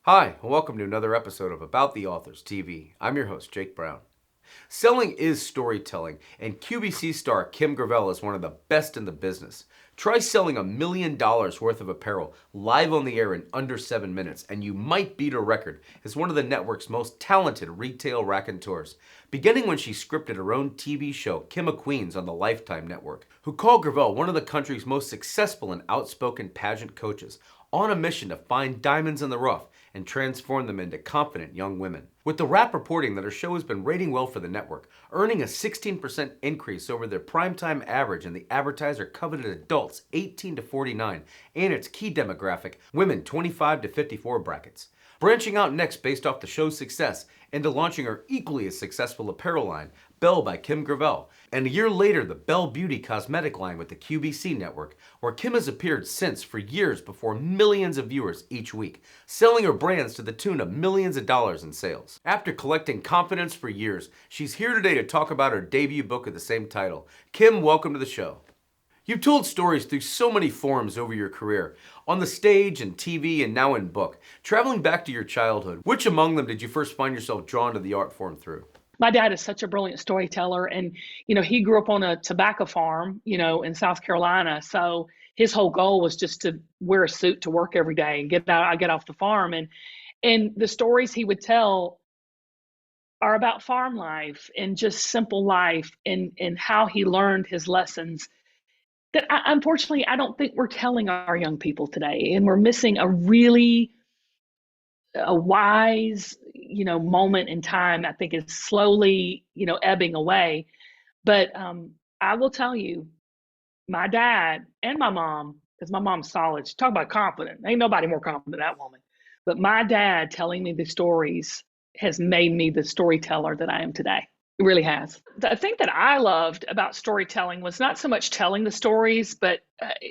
Hi, and welcome to another episode of About the Authors TV. I'm your host, Jake Brown. Selling is storytelling, and QVC star Kim Gravel is one of the best in the business. Try selling $1 million worth of apparel live on the air in under 7 minutes, and you might beat a record as one of the network's most talented retail raconteurs. Beginning when she scripted her own TV show, Kim of Queens, on the Lifetime Network, who called Gravel one of the country's most successful and outspoken pageant coaches, on a mission to find diamonds in the rough and transform them into confident young women. With the Wrap reporting that her show has been rating well for the network, earning a 16% increase over their primetime average in the advertiser-coveted adults 18 to 49 and its key demographic, women 25 to 54 brackets. Branching out next based off the show's success into launching her equally as successful apparel line, Belle by Kim Gravel, and a year later the Belle Beauty cosmetic line with the QVC network, where Kim has appeared since for years before millions of viewers each week, selling her brands to the tune of millions of dollars in sales. After collecting confidence for years, she's here today to talk about her debut book of the same title. Kim, welcome to the show. You've told stories through so many forms over your career, on the stage and TV and now in book. Traveling back to your childhood, which among them did you first find yourself drawn to the art form through? My dad is such a brilliant storyteller, and he grew up on a tobacco farm, in South Carolina. So his whole goal was just to wear a suit to work every day and get off the farm. And the stories he would tell are about farm life and just simple life, and how he learned his lessons that unfortunately I don't think we're telling our young people today, and we're missing a wise, moment in time. I think is slowly, ebbing away. But I will tell you, my dad and my mom, because my mom's solid. She talk about confident. Ain't nobody more confident than that woman. But my dad telling me the stories has made me the storyteller that I am today. It really has. The thing that I loved about storytelling was not so much telling the stories, but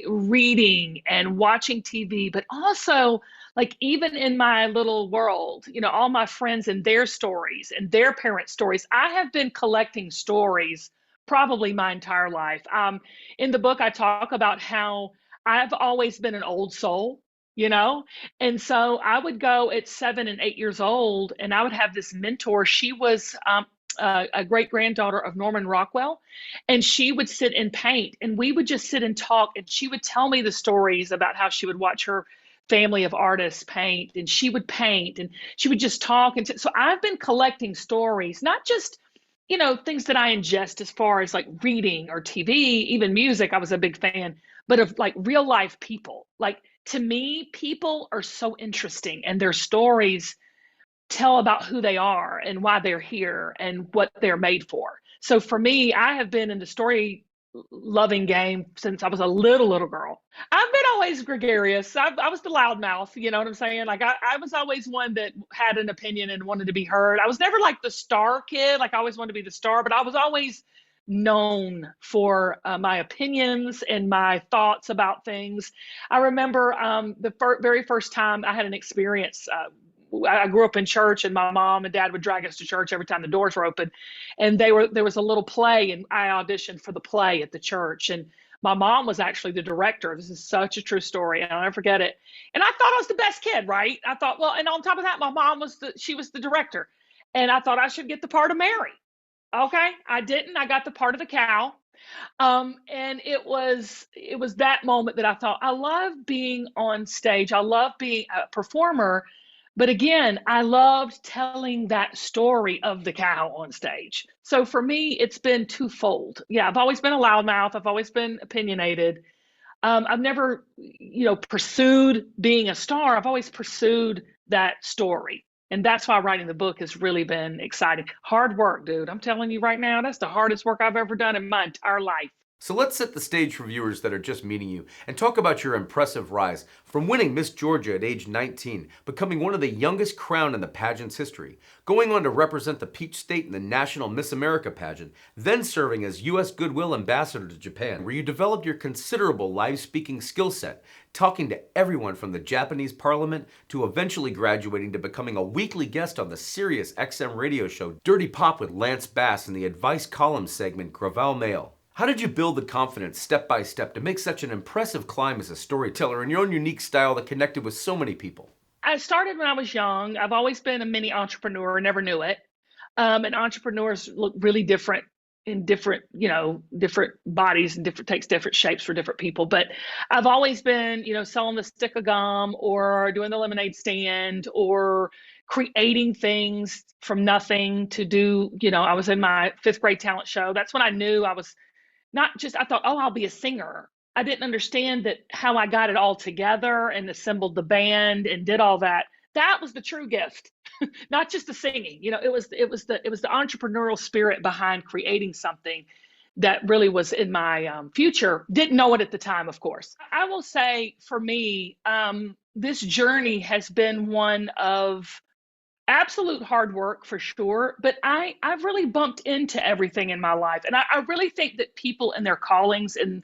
reading and watching TV, but also like even in my little world, all my friends and their stories and their parents' stories. I have been collecting stories probably my entire life. In the book, I talk about how I've always been an old soul. You know, and so I would go at 7 and 8 years old, and I would have this mentor. She was a great granddaughter of Norman Rockwell, and she would sit and paint, and we would just sit and talk, and she would tell me the stories about how she would watch her family of artists paint, and she would paint, and she would just talk. And so I've been collecting stories, not just things that I ingest as far as like reading or TV, even music. I was a big fan, but of like real life people. Like to me, people are so interesting, and their stories tell about who they are and why they're here and what they're made for. So for me, I have been in the story loving game since I was a little girl. I've been always gregarious. I was the loudmouth, you know what I'm saying? Like I was always one that had an opinion and wanted to be heard. I was never like the star kid. Like I always wanted to be the star, but I was always known for my opinions and my thoughts about things. I remember the very first time I had an experience. I grew up in church, and my mom and dad would drag us to church every time the doors were open. And there was a little play, and I auditioned for the play at the church. And my mom was actually the director. This is such a true story, and I'll never forget it. And I thought I was the best kid, right? I thought, well, and on top of that, my mom she was the director. And I thought I should get the part of Mary. Okay. I didn't. I got the part of the cow. And it was that moment that I thought, I love being on stage. I love being a performer. But again, I loved telling that story of the cow on stage. So for me, it's been twofold. Yeah, I've always been a loudmouth. I've always been opinionated. I've never, pursued being a star. I've always pursued that story. And that's why writing the book has really been exciting. Hard work, dude. I'm telling you right now, that's the hardest work I've ever done in my entire life. So let's set the stage for viewers that are just meeting you and talk about your impressive rise from winning Miss Georgia at age 19, becoming one of the youngest crowned in the pageant's history, going on to represent the Peach State in the National Miss America pageant, then serving as U.S. Goodwill Ambassador to Japan, where you developed your considerable live speaking skill set, talking to everyone from the Japanese parliament to eventually graduating to becoming a weekly guest on the Sirius XM radio show Dirty Pop with Lance Bass in the advice column segment Gravel Mail. How did you build the confidence step by step to make such an impressive climb as a storyteller in your own unique style that connected with so many people? I started when I was young. I've always been a mini entrepreneur, never knew it. And entrepreneurs look really different in different, different bodies and different takes different shapes for different people. But I've always been, selling the stick of gum or doing the lemonade stand or creating things from nothing to do, I was in my fifth grade talent show. That's when I knew I was not just, I thought, oh, I'll be a singer. I didn't understand that how I got it all together and assembled the band and did all that. That was the true gift, not just the singing. It was the entrepreneurial spirit behind creating something that really was in my future. Didn't know it at the time, of course. I will say, for me, this journey has been one of absolute hard work for sure, but I've really bumped into everything in my life, and I really think that people and their callings and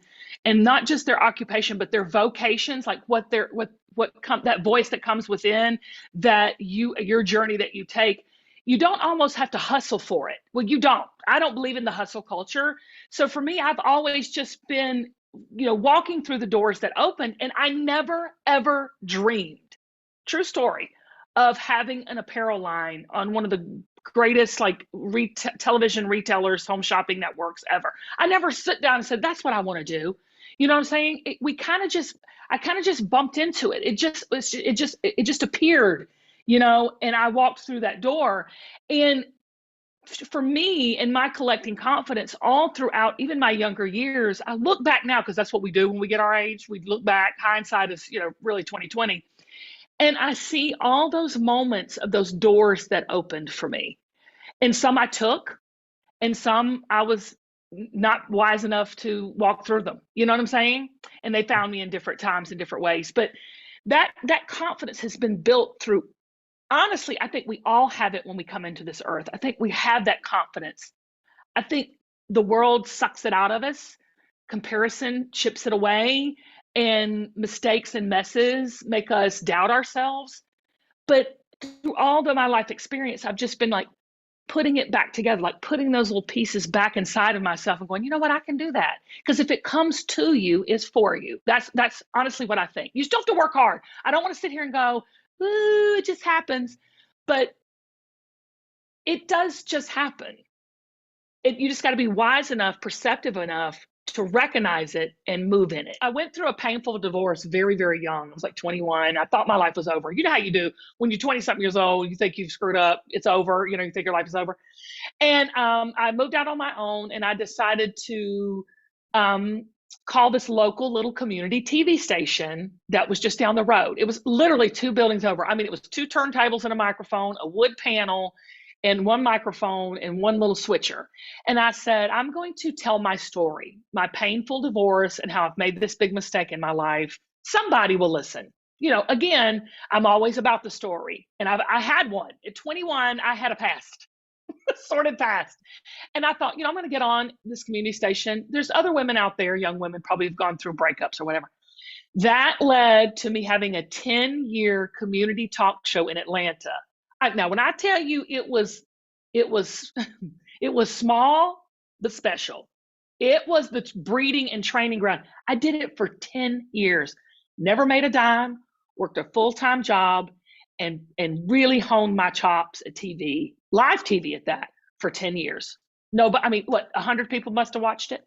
not just their occupation but their vocations, like that voice that comes within, that your journey that you take, you don't almost have to hustle for it. Well, you don't. I don't believe in the hustle culture. So for me, I've always just been, walking through the doors that open, and I never ever dreamed, true story, of having an apparel line on one of the greatest like television retailers, home shopping networks ever. I never sit down and said, that's what I want to do. You know what I'm saying? I kind of just bumped into it. It just appeared, and I walked through that door. And for me, in my collecting confidence all throughout even my younger years, I look back now, because that's what we do when we get our age. We look back. Hindsight is, really 2020. And I see all those moments of those doors that opened for me. And some I took, and some I was not wise enough to walk through them. You know what I'm saying? And they found me in different times in different ways. But that confidence has been built through, honestly, I think we all have it when we come into this earth. I think we have that confidence. I think the world sucks it out of us. Comparison chips it away, and mistakes and messes make us doubt ourselves. But through all of my life experience, I've just been like putting it back together, like putting those little pieces back inside of myself and going, you know what, I can do that. Because if it comes to you, it's for you. That's honestly what I think. You still have to work hard. I don't want to sit here and go, ooh, it just happens. But it does just happen. You just got to be wise enough, perceptive enough to recognize it and move in it. I went through a painful divorce very, very young. I was like 21. I thought my life was over. You know how you do when you're 20 something years old, you think you've screwed up, it's over, you think your life is over. And I moved out on my own, and I decided to call this local little community TV station that was just down the road. It was literally two buildings over. I mean, it was two turntables and a microphone, a wood panel, and one microphone and one little switcher. And I said, I'm going to tell my story, my painful divorce, and how I've made this big mistake in my life. Somebody will listen. Again, I'm always about the story. And I had one. At 21, I had a past, a sordid past. And I thought, I'm going to get on this community station. There's other women out there, young women, probably have gone through breakups or whatever. That led to me having a 10-year community talk show in Atlanta. Now, when I tell you it was it was small but special. It was the breeding and training ground. I did it for 10 years. Never made a dime, worked a full-time job, and really honed my chops at TV, live TV at that, for 10 years. No, but I mean, what, 100 people must have watched it?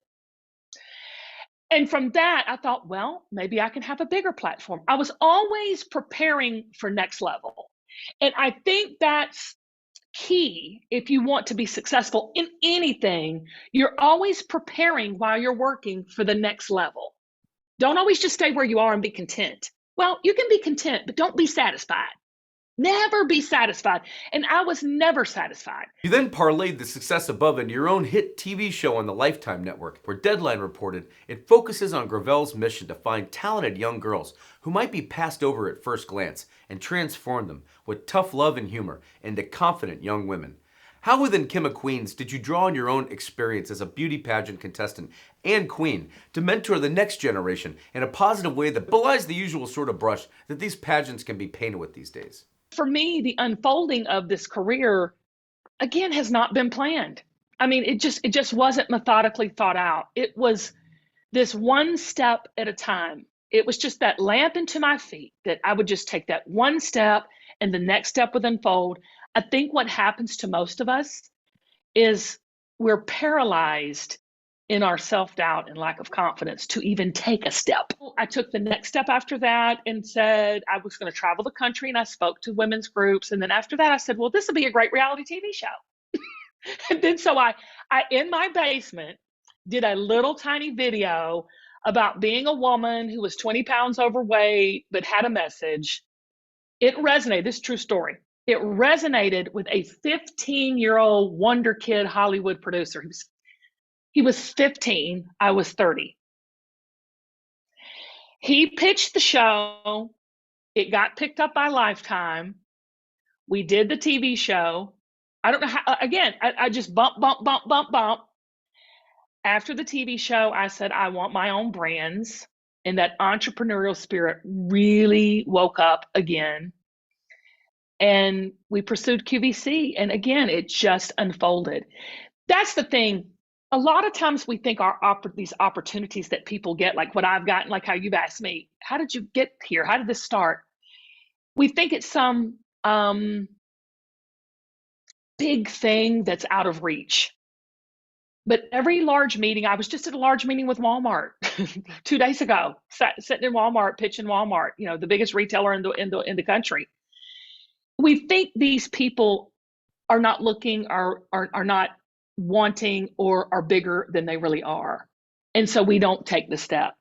And from that, I thought, well, maybe I can have a bigger platform. I was always preparing for next level. And I think that's key. If you want to be successful in anything, you're always preparing while you're working for the next level. Don't always just stay where you are and be content. Well, you can be content, but don't be satisfied. Never be satisfied. And I was never satisfied. You then parlayed the success above into your own hit TV show on the Lifetime Network, where Deadline reported it focuses on Gravel's mission to find talented young girls who might be passed over at first glance and transform them with tough love and humor into confident young women. How within Kim of Queens did you draw on your own experience as a beauty pageant contestant and queen to mentor the next generation in a positive way that belies the usual sort of brush that these pageants can be painted with these days? For me, the unfolding of this career, again, has not been planned. I mean, it just wasn't methodically thought out. It was this one step at a time. it was just that lamp into my feet that I would just take that one step and the next step would unfold. I think what happens to most of us is we're paralyzed in our self-doubt and lack of confidence to even take a step. I took the next step after that and said I was going to travel the country, and I spoke to women's groups. And then after that, I said, well, this would be a great reality TV show. And then so I in my basement did a little tiny video about being a woman who was 20 pounds overweight but had a message. It resonated. This is a true story. It resonated with a 15-year-old wonder kid Hollywood producer. He was 15. I was 30. He pitched the show. It got picked up by Lifetime. We did the TV show. I don't know how, again, I just bump, bump, bump, bump, bump. After the TV show, I said, I want my own brands. And that entrepreneurial spirit really woke up again. And we pursued QVC. And again, it just unfolded. That's the thing. A lot of times we think these opportunities that people get, like what I've gotten, like how you've asked me, how did you get here? How did this start? We think it's some big thing that's out of reach. But every large meeting, I was just at a large meeting with Walmart 2 days ago, sitting in Walmart, pitching Walmart, the biggest retailer in the country. We think these people are not looking, are not wanting, or are bigger than they really are. And so we don't take the step.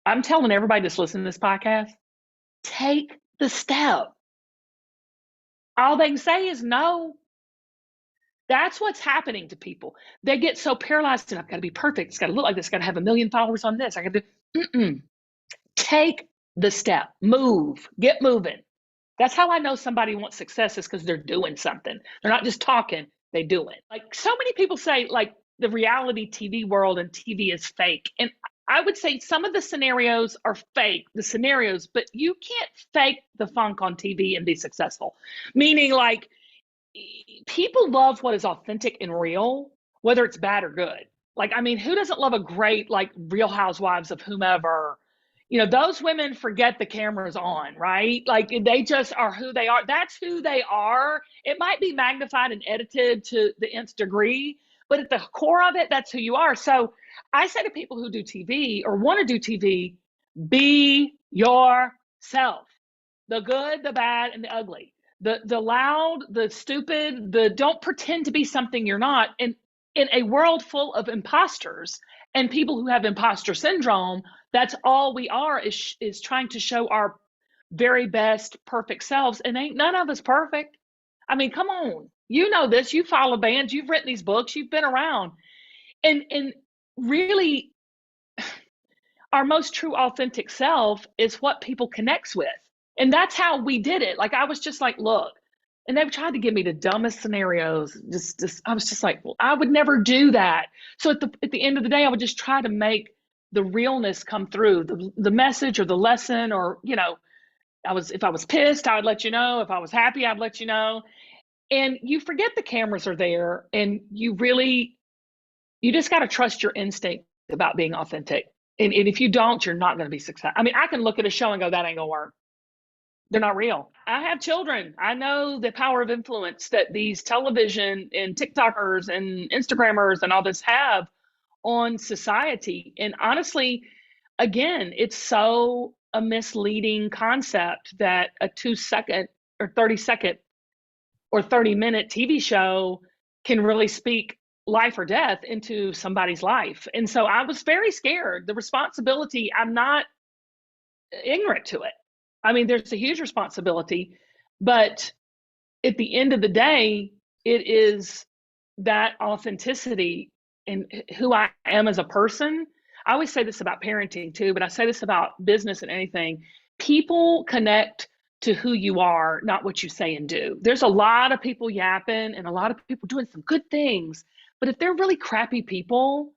I'm telling everybody that's listening to this podcast, take the step. All they can say is no. That's what's happening to people. They get so paralyzed, and I've got to be perfect. It's got to look like this. It's got to have 1 million followers on this. I got to take the step. Move. Get moving. That's how I know somebody wants success, is because they're doing something. They're not just talking, they do it. Like so many people say, like the reality TV world and TV is fake. And I would say some of the scenarios are fake, but you can't fake the funk on TV and be successful. Meaning, like, people love what is authentic and real, whether it's bad or good. Like, I mean, who doesn't love a great, like, Real Housewives of whomever? Those women forget the camera's on, right? Like, they just are who they are. That's who they are. It might be magnified and edited to the nth degree, but at the core of it, that's who you are. So I say to people who do TV or want to do TV, be yourself. The good, the bad, and the ugly. The loud, the stupid, don't pretend to be something you're not. And in a world full of imposters and people who have imposter syndrome, that's all we are, is trying to show our very best perfect selves. And ain't none of us perfect. I mean, come on. You know this. You follow bands. You've written these books. You've been around. And really, our most true authentic self is what people connects with. And that's how we did it. Like, I was just like, look, and they've tried to give me the dumbest scenarios. I was just like, well, I would never do that. So at the end of the day, I would just try to make the realness come through, the message or the lesson, or, if I was pissed, I would let you know. If I was happy, I'd let you know. And you forget the cameras are there, and you just got to trust your instinct about being authentic. And if you don't, you're not going to be successful. I mean, I can look at a show and go, that ain't going to work. They're not real. I have children. I know the power of influence that these television and TikTokers and Instagrammers and all this have on society. And honestly, again, it's so a misleading concept that a 2-second or 30-second or 30-minute TV show can really speak life or death into somebody's life. And so I was very scared. The responsibility, I'm not ignorant to it. I mean, there's a huge responsibility, but at the end of the day, it is that authenticity and who I am as a person. I always say this about parenting too, but I say this about business and anything. People connect to who you are, not what you say and do. There's a lot of people yapping and a lot of people doing some good things, but if they're really crappy people,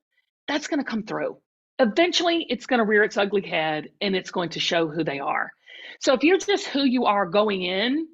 that's going to come through. Eventually, it's going to rear its ugly head, and it's going to show who they are. So if you're just who you are going in,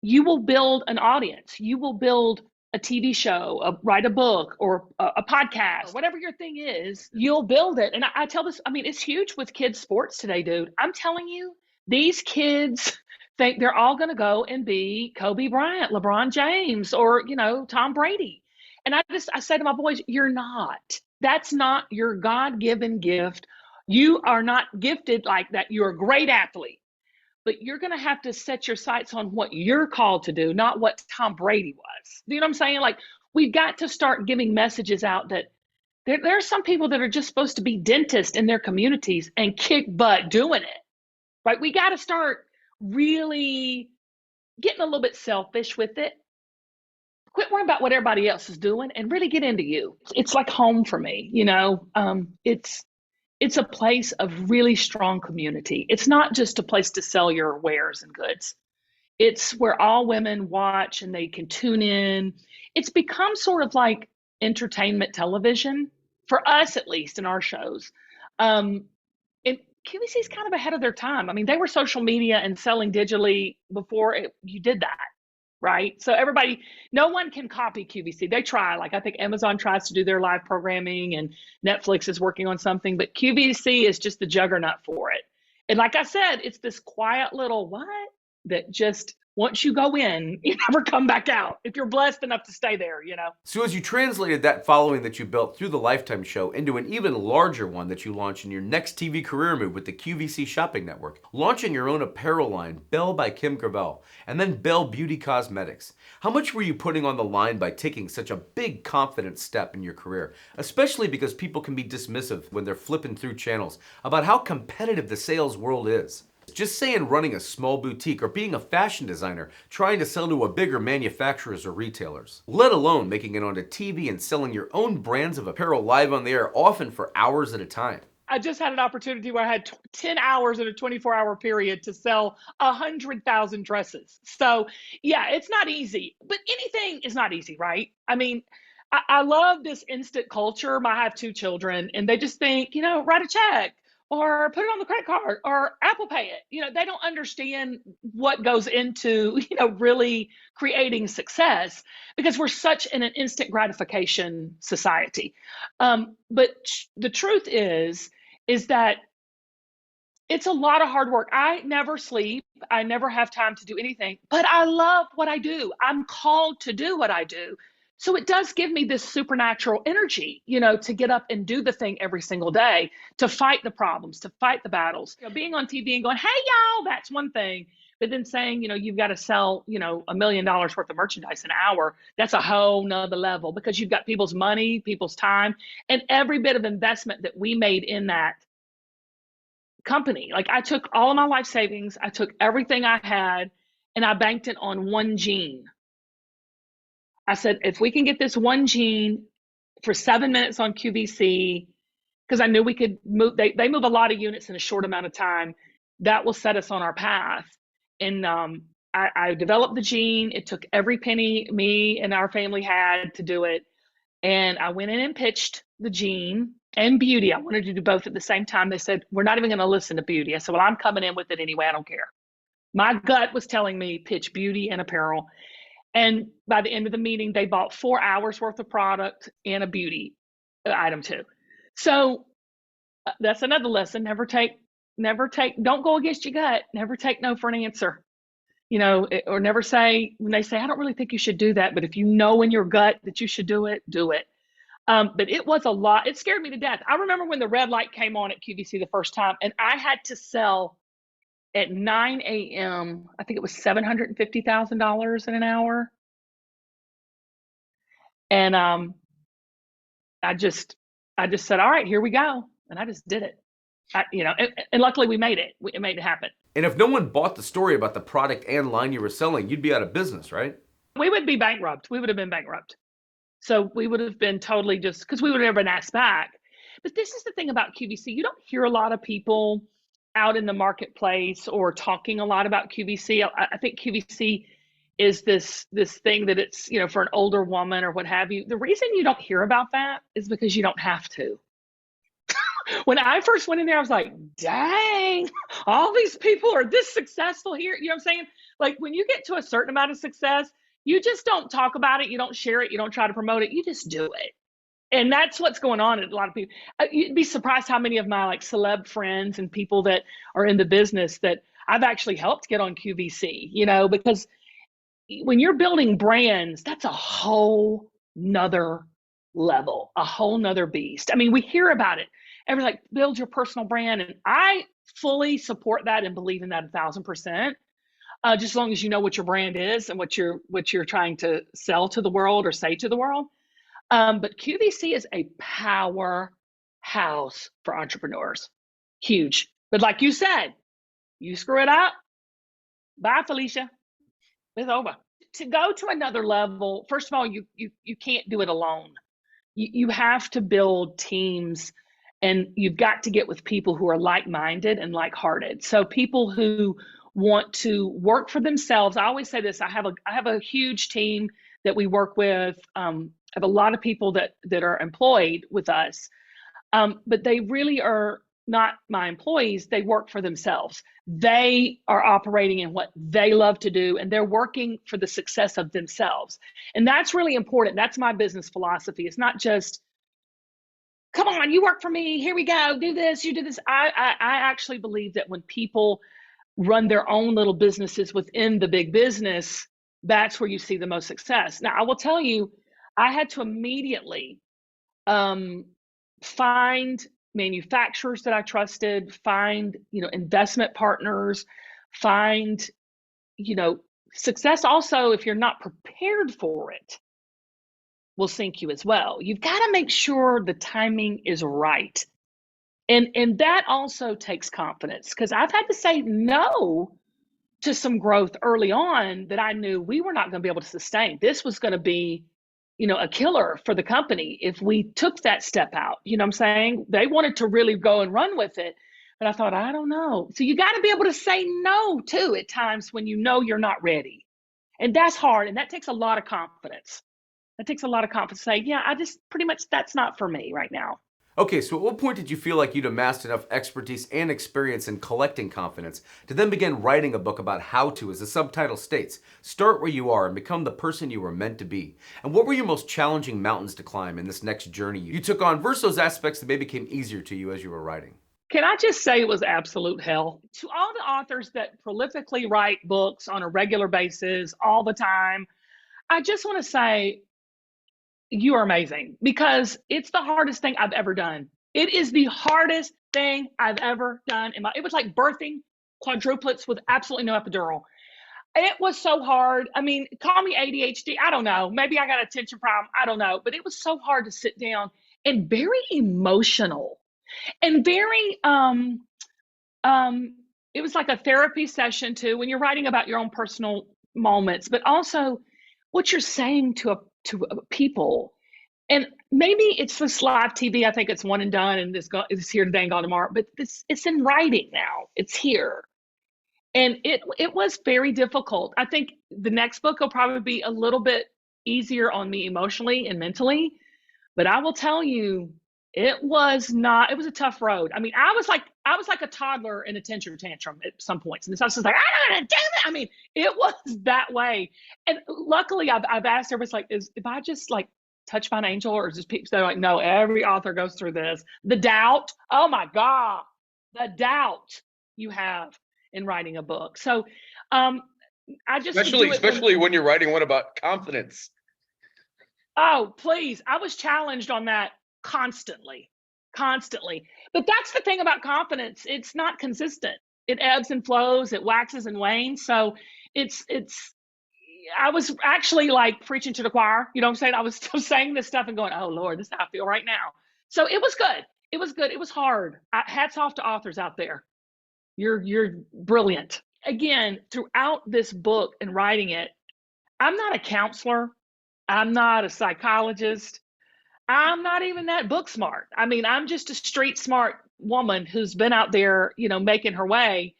you will build an audience. You will build a TV show, write a book, or a podcast, or whatever your thing is, you'll build it. And I tell this, I mean, it's huge with kids' sports today, dude. I'm telling you, these kids think they're all going to go and be Kobe Bryant, LeBron James, or, Tom Brady. And I say to my boys, you're not. That's not your God given gift. You are not gifted like that. You're a great athlete, but you're going to have to set your sights on what you're called to do, not what Tom Brady was. You know what I'm saying? Like, we've got to start giving messages out that there are some people that are just supposed to be dentists in their communities and kick butt doing it, right? We got to start really getting a little bit selfish with it. Quit worrying about what everybody else is doing and really get into you. It's like home for me, it's a place of really strong community. It's not just a place to sell your wares and goods. It's where all women watch and they can tune in. It's become sort of like entertainment television for us, at least in our shows. And QVC is kind of ahead of their time. I mean, they were social media and selling digitally before you did that, right? So everybody, no one can copy QVC. They try. Like, I think Amazon tries to do their live programming and Netflix is working on something, but QVC is just the juggernaut for it. And like I said, it's this quiet little what that just, once you go in, you never come back out if you're blessed enough to stay there. So as you translated that following that you built through the Lifetime show into an even larger one that you launched in your next TV career move with the QVC Shopping Network, launching your own apparel line, Belle by Kim Gravel, and then Belle Beauty Cosmetics, how much were you putting on the line by taking such a big confident step in your career? Especially because people can be dismissive when they're flipping through channels about how competitive the sales world is. Just saying running a small boutique or being a fashion designer trying to sell to a bigger manufacturers or retailers, let alone making it onto TV and selling your own brands of apparel live on the air, often for hours at a time. I just had an opportunity where I had 10 hours in a 24-hour period to sell 100,000 dresses. So yeah, it's not easy, but anything is not easy, right? I mean, I love this instant culture. I have 2 children and they just think, write a check or put it on the credit card or Apple Pay it. They don't understand what goes into, really creating success because we're such in an instant gratification society. But the truth is that it's a lot of hard work. I never sleep. I never have time to do anything, but I love what I do. I'm called to do what I do. So it does give me this supernatural energy, to get up and do the thing every single day, to fight the problems, to fight the battles. Being on TV and going, hey, y'all, that's one thing. But then saying, you've got to sell, $1 million worth of merchandise an hour, that's a whole nother level because you've got people's money, people's time, and every bit of investment that we made in that company. Like, I took all of my life savings, I took everything I had, and I banked it on one gene. I said, if we can get this one gene for 7 minutes on QVC, because I knew we could move, they move a lot of units in a short amount of time, that will set us on our path. And I developed the gene. It took every penny me and our family had to do it. And I went in and pitched the gene and beauty. I wanted to do both at the same time. They said, we're not even going to listen to beauty. I said, well, I'm coming in with it anyway. I don't care. My gut was telling me pitch beauty and apparel. And by the end of the meeting, they bought 4 hours worth of product and a beauty item too. So that's another lesson. Don't go against your gut. Never take no for an answer, or never say, when they say, I don't really think you should do that. But if you know in your gut that you should do it, do it. But it was a lot. It scared me to death. I remember when the red light came on at QVC the first time and I had to sell at 9 a.m. I think it was $750,000 in an hour. And I just said, all right, here we go. And I just did it. And luckily we made it. It made it happen. And if no one bought the story about the product and line you were selling, you'd be out of business, right? We would be bankrupt. We would have been bankrupt. So we would have been totally just, because we would have never been asked back. But this is the thing about QVC. You don't hear a lot of people out in the marketplace or talking a lot about QVC. I think QVC is this thing that it's, for an older woman or what have you. The reason you don't hear about that is because you don't have to. When I first went in there, I was like, dang, all these people are this successful here. You know what I'm saying? Like, when you get to a certain amount of success, You just don't talk about it. You don't share it. You don't try to promote it. You just do it. And that's what's going on in a lot of people. You'd be surprised how many of my like celeb friends and people that are in the business that I've actually helped get on QVC, because when you're building brands, that's a whole nother level, a whole nother beast. I mean, we hear about it. Everyone's like, build your personal brand. And I fully support that and believe in that 1,000%. Just as long as you know what your brand is and what you're trying to sell to the world or say to the world. But QVC is a powerhouse for entrepreneurs. Huge. But like you said, you screw it up. Bye, Felicia. It's over. To go to another level, first of all, you can't do it alone. You have to build teams, and you've got to get with people who are like-minded and like-hearted. So people who want to work for themselves. I always say this. I have a huge team that we work with. I have a lot of people that are employed with us, but they really are not my employees. They work for themselves. They are operating in what they love to do, and they're working for the success of themselves. And that's really important. That's my business philosophy. It's not just, come on, you work for me. Here we go. Do this. You do this. I actually believe that when people run their own little businesses within the big business, that's where you see the most success. Now, I will tell you, I had to immediately find manufacturers that I trusted, find, investment partners, find, success also, if you're not prepared for it, will sink you as well. You've got to make sure the timing is right. And that also takes confidence, because I've had to say no to some growth early on that I knew we were not going to be able to sustain. This was going to be, a killer for the company if we took that step out. You know what I'm saying? They wanted to really go and run with it. But I thought, I don't know. So you got to be able to say no too at times when you know you're not ready. And that's hard. And that takes a lot of confidence. That takes a lot of confidence to say, yeah, I just pretty much, that's not for me right now. Okay, so at what point did you feel like you'd amassed enough expertise and experience in collecting confidence to then begin writing a book about how to, as the subtitle states, start where you are and become the person you were meant to be? And what were your most challenging mountains to climb in this next journey you took on versus those aspects that maybe came easier to you as you were writing? Can I just say it was absolute hell? To all the authors that prolifically write books on a regular basis all the time, I just want to say, you are amazing, because it's the hardest thing I've ever done. It is the hardest thing I've ever done. It was like birthing quadruplets with absolutely no epidural. It was so hard. I mean, call me ADHD. I don't know. Maybe I got attention problem. I don't know. But it was so hard to sit down, and very emotional, and very it was like a therapy session too, when you're writing about your own personal moments, but also what you're saying to people. And maybe it's this live TV. I think it's one and done, and it's here today and gone tomorrow. But it's in writing now. It's here, and it was very difficult. I think the next book will probably be a little bit easier on me emotionally and mentally. But I will tell you, it was not. It was a tough road. I mean, I was like a toddler in a tantrum at some points, and I was just like, I don't know, damn it. I mean, it was that way. And luckily, I've asked everybody, like, if I just like touch by an angel, or just people? They're like, no. Every author goes through this. The doubt. Oh my God, the doubt you have in writing a book. So, I just especially when you're writing one about confidence. Oh, please. I was challenged on that constantly. But that's the thing about confidence. It's not consistent. It ebbs and flows, it waxes and wanes. So I was actually like preaching to the choir. You know what I'm saying? I was still saying this stuff and going, oh Lord, this is how I feel right now. So it was good. It was good. It was hard. Hats off to authors out there. You're brilliant. Again, throughout this book and writing it, I'm not a counselor. I'm not a psychologist. I'm not even that book smart. I mean, I'm just a street smart woman who's been out there, making her way,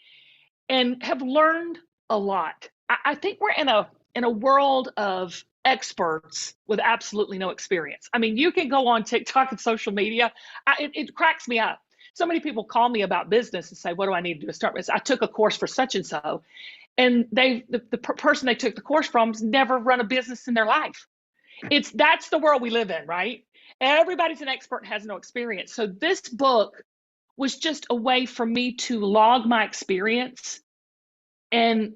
and have learned a lot. I think we're in a world of experts with absolutely no experience. I mean, you can go on TikTok and social media. It cracks me up. So many people call me about business and say, what do I need to do to start with? I took a course for such and so. And the person they took the course from has never run a business in their life. That's the world we live in, right? Everybody's an expert and has no experience. So this book was just a way for me to log my experience and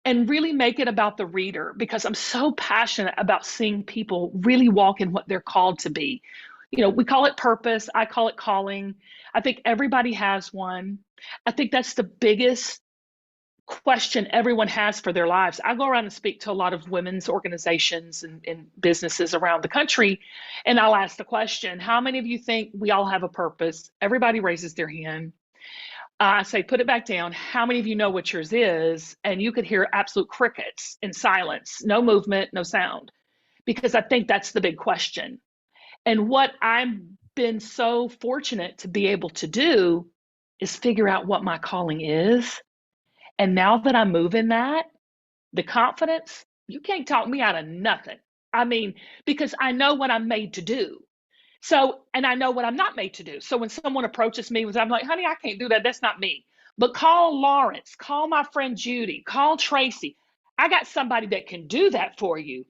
really make it about the reader, because I'm so passionate about seeing people really walk in what they're called to be. We call it purpose. I call it calling. I think everybody has one. I think that's the biggest question everyone has for their lives. I go around and speak to a lot of women's organizations and businesses around the country, and I'll ask the question, how many of you think we all have a purpose? Everybody raises their hand. I say, put it back down. How many of you know what yours is? And you could hear absolute crickets and silence, no movement, no sound, because I think that's the big question. And what I've been so fortunate to be able to do is figure out what my calling is. And now that I move in that, the confidence, you can't talk me out of nothing. I mean, because I know what I'm made to do. So, and I know what I'm not made to do. So when someone approaches me, I'm like, honey, I can't do that. That's not me. But call Lawrence, call my friend Judy, call Tracy. I got somebody that can do that for you.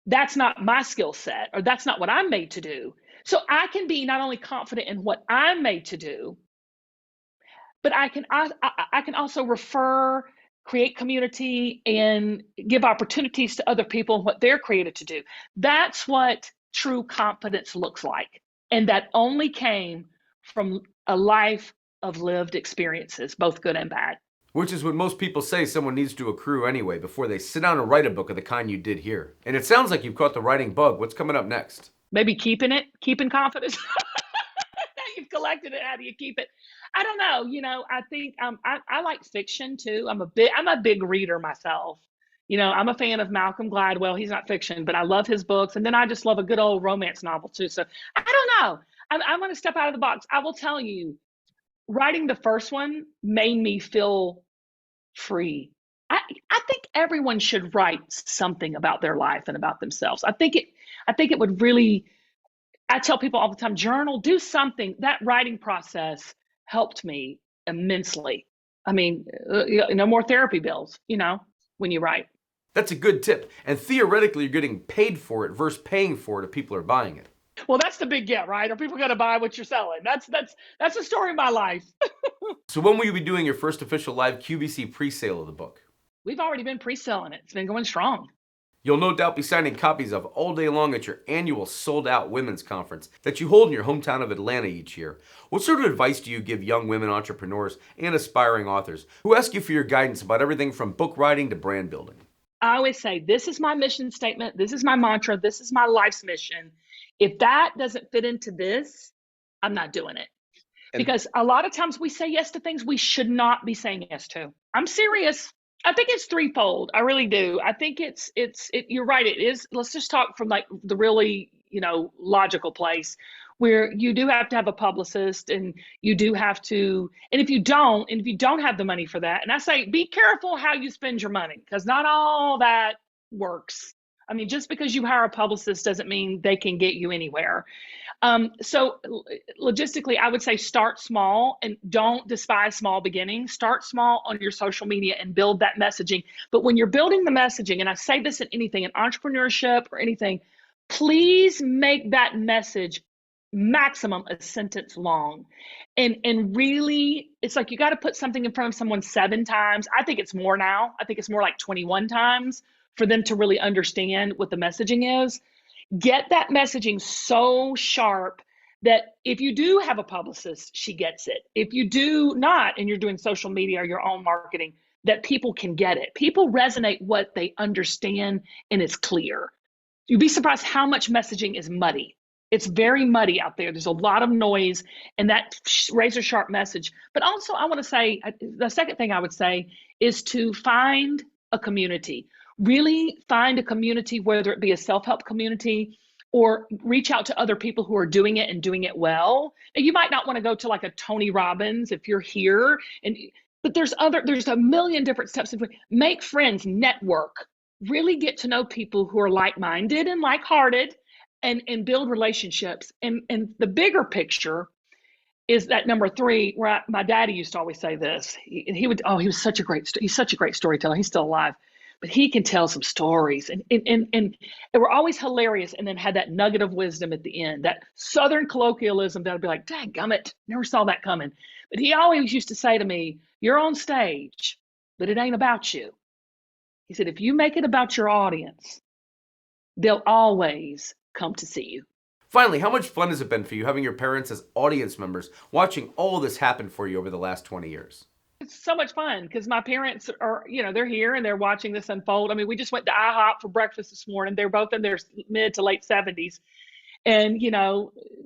That's not my skill set, or that's not what I'm made to do. So I can be not only confident in what I'm made to do, but I can also refer, create community, and give opportunities to other people in what they're created to do. That's what true confidence looks like. And that only came from a life of lived experiences, both good and bad. Which is what most people say someone needs to accrue anyway before they sit down and write a book of the kind you did here. And it sounds like you've caught the writing bug. What's coming up next? Maybe keeping confidence. Now you've collected it. How do you keep it? I don't know. I think I like fiction too. I'm a big reader myself. I'm a fan of Malcolm Gladwell. He's not fiction, but I love his books. And then I just love a good old romance novel too. So I don't know. I'm going to step out of the box. I will tell you, writing the first one made me feel free. I think everyone should write something about their life and about themselves. I think it would really, I tell people all the time, journal, do something. That writing process helped me immensely. I mean, no more therapy bills, when you write. That's a good tip. And theoretically, you're getting paid for it versus paying for it if people are buying it. Well, that's the big get, right? Are people going to buy what you're selling? That's the story of my life. So when will you be doing your first official live QVC pre-sale of the book? We've already been pre-selling it. It's been going strong. You'll no doubt be signing copies of all day long at your annual sold-out women's conference that you hold in your hometown of Atlanta each year. What sort of advice do you give young women entrepreneurs and aspiring authors who ask you for your guidance about everything from book writing to brand building? I always say, this is my mission statement. This is my mantra. This is my life's mission. If that doesn't fit into this, I'm not doing it. Because a lot of times we say yes to things we should not be saying yes to. I'm serious. I think it's threefold. I really do. I think you're right. It is. Let's just talk from like the really, logical place where you do have to have a publicist, and you do have to, and if you don't have the money for that, and I say, be careful how you spend your money, because not all that works. I mean, just because you hire a publicist doesn't mean they can get you anywhere. So logistically, I would say start small and don't despise small beginnings. Start small on your social media and build that messaging. But when you're building the messaging, and I say this in anything, in entrepreneurship or anything, please make that message maximum a sentence long. And really, it's like you got to put something in front of someone 7 times. I think it's more now. I think it's more like 21 times for them to really understand what the messaging is. Get that messaging so sharp that if you do have a publicist, she gets it. If you do not, and you're doing social media or your own marketing, that people can get it. People resonate what they understand, and it's clear. You'd be surprised how much messaging is muddy. It's very muddy out there. There's a lot of noise, and that razor sharp message. But also, I want to say, the second thing I would say is to find a community. Really find a community, whether it be a self-help community or reach out to other people who are doing it and doing it well. Now, you might not want to go to like a Tony Robbins if you're here, but there's a million different steps. Make friends, network, really get to know people who are like-minded and like-hearted, and build relationships. And the bigger picture is that number three, where my daddy used to always say this. He would, oh, he's such a great storyteller. He's still alive, but he can tell some stories, and they were always hilarious. And then had that nugget of wisdom at the end, that Southern colloquialism that would be like, "Dadgummit, never saw that coming." But he always used to say to me, "You're on stage, but it ain't about you." He said, "If you make it about your audience, they'll always come to see you." Finally, how much fun has it been for you having your parents as audience members watching all this happen for you over the last 20 years? It's so much fun because my parents are, they're here and they're watching this unfold. I mean, we just went to IHOP for breakfast this morning. They're both in their mid to late 70s. And,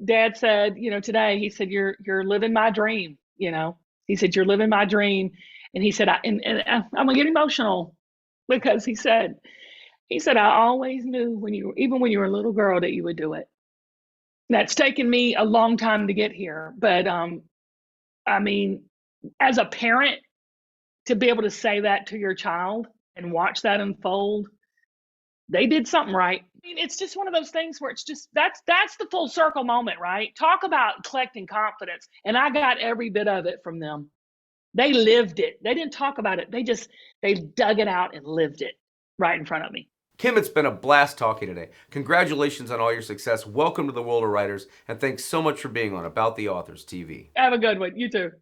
Dad said, today, he said, you're living my dream, He said, "You're living my dream." And he said, and I'm gonna get emotional because he said, "I always knew even when you were a little girl, that you would do it." That's taken me a long time to get here. But I mean, as a parent, to be able to say that to your child and watch that unfold, they did something right. I mean, it's just one of those things where it's just that's the full circle moment, right? Talk about collecting confidence. And I got every bit of it from them. They lived it. They didn't talk about it. They dug it out and lived it right in front of me. Kim, it's been a blast talking today. Congratulations on all your success. Welcome to the world of writers, and thanks so much for being on About the Authors TV. Have a good one. You too.